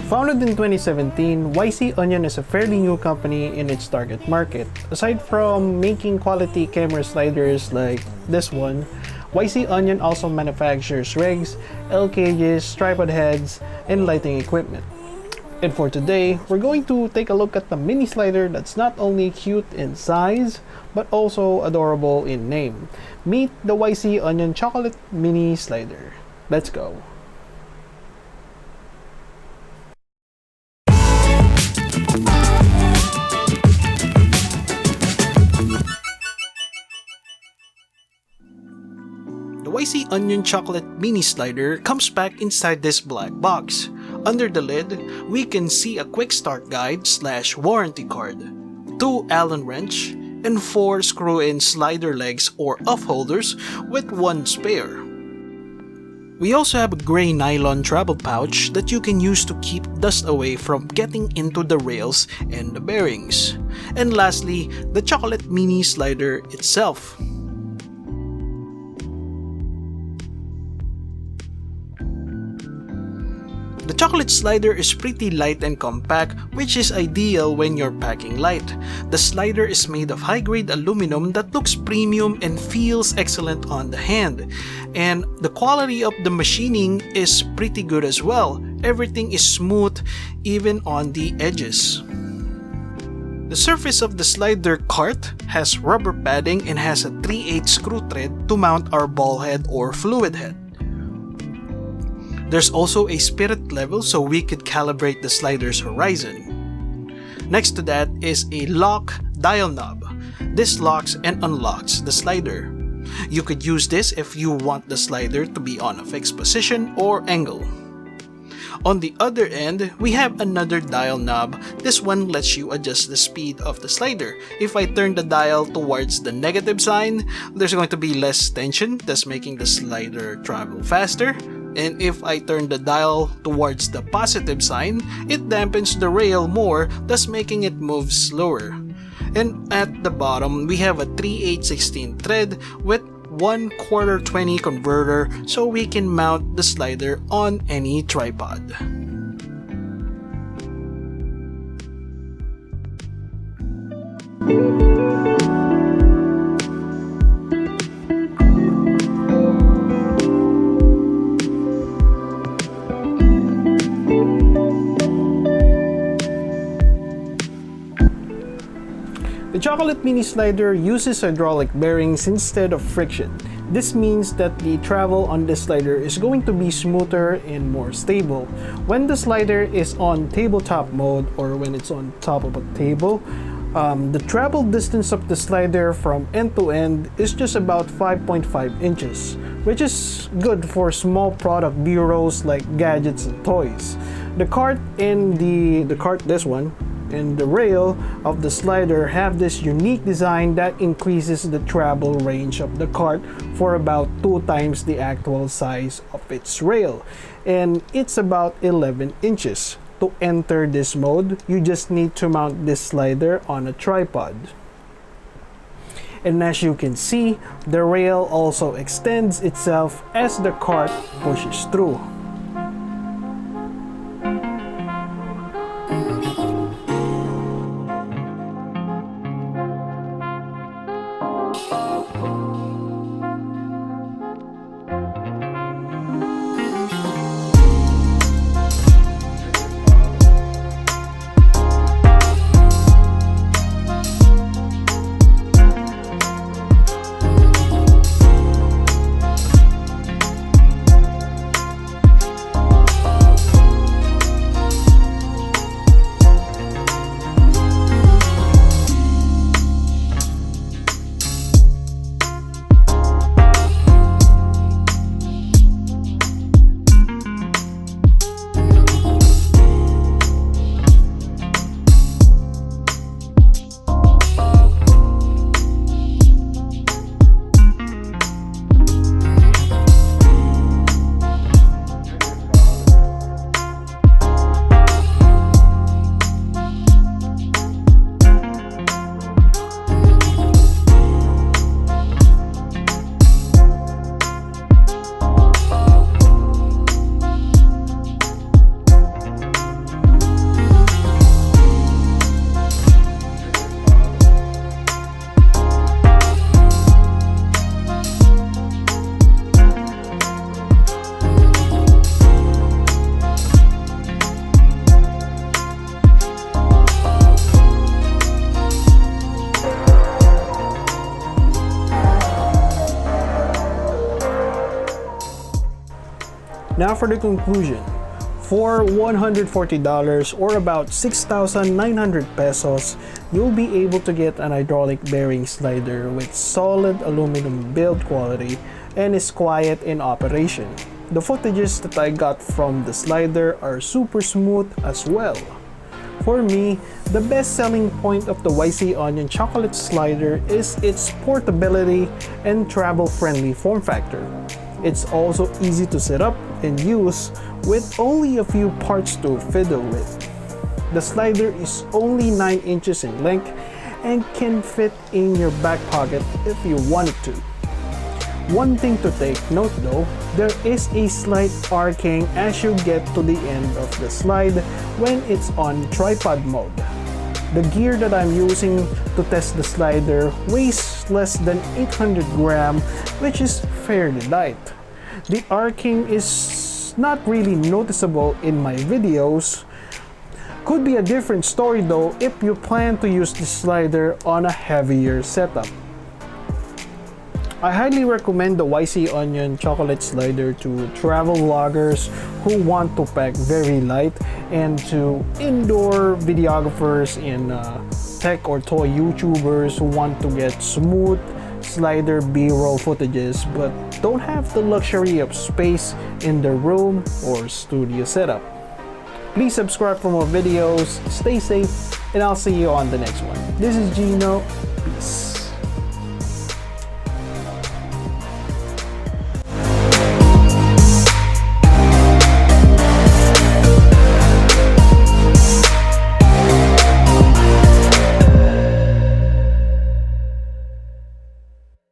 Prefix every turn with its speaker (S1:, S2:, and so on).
S1: Founded in 2017, YCOnion is a fairly new company in its target market. Aside from making quality camera sliders like this one, YCOnion also manufactures rigs, L cages, tripod heads, and lighting equipment. And for today, we're going to take a look at the mini slider that's not only cute in size, but also adorable in name. Meet the YCOnion Chocolate Mini Slider. Let's go! The YCOnion Chocolate Mini Slider comes back inside this black box. Under the lid, we can see a quick start guide / warranty card, 2 Allen wrench, and 4 screw-in slider legs or off holders with 1 spare. We also have a gray nylon travel pouch that you can use to keep dust away from getting into the rails and the bearings. And lastly, the chocolate mini slider itself. The chocolate slider is pretty light and compact, which is ideal when you're packing light. The slider is made of high-grade aluminum that looks premium and feels excellent on the hand. And the quality of the machining is pretty good as well. Everything is smooth, even on the edges. The surface of the slider cart has rubber padding and has a 3/8 screw thread to mount our ball head or fluid head. There's also a spirit level so we could calibrate the slider's horizon. Next to that is a lock dial knob. This locks and unlocks the slider. You could use this if you want the slider to be on a fixed position or angle. On the other end, we have another dial knob. This one lets you adjust the speed of the slider. If I turn the dial towards the negative sign, there's going to be less tension, thus making the slider travel faster. And if I turn the dial towards the positive sign, it dampens the rail more, thus making it move slower. And at the bottom, we have a 3/8/16 thread with 1/4 20 converter so we can mount the slider on any tripod. The chocolate mini slider uses hydraulic bearings instead of friction. This means that the travel on this slider is going to be smoother and more stable. When the slider is on tabletop mode or when it's on top of a table, the travel distance of the slider from end to end is just about 5.5 inches, which is good for small product bureaus like gadgets and toys. The cart and this one, and the rail of the slider have this unique design that increases the travel range of the cart for about 2 times the actual size of its rail, and it's about 11 inches. To enter this mode, you just need to mount this slider on a tripod. And as you can see, the rail also extends itself as the cart pushes through. Now for the conclusion. For $140 or about 6,900 pesos, you'll be able to get an hydraulic bearing slider with solid aluminum build quality and is quiet in operation. The footages that I got from the slider are super smooth as well. For me, the best selling point of the YCOnion Chocolate slider is its portability and travel-friendly form factor. It's also easy to set up and use with only a few parts to fiddle with. The slider is only 9 inches in length and can fit in your back pocket if you wanted to. One thing to take note though, there is a slight arcing as you get to the end of the slide when it's on tripod mode. The gear that I'm using to test the slider weighs less than 800 grams, which is fairly light. The arcing is not really noticeable in my videos. Could be a different story though if you plan to use the slider on a heavier setup. I highly recommend the YCOnion Chocolate slider to travel vloggers who want to pack very light, and to indoor videographers and tech or toy YouTubers who want to get smooth slider B-roll footages but don't have the luxury of space in their room or studio setup. Please subscribe for more videos, stay safe, and I'll see you on the next one. This is Gino.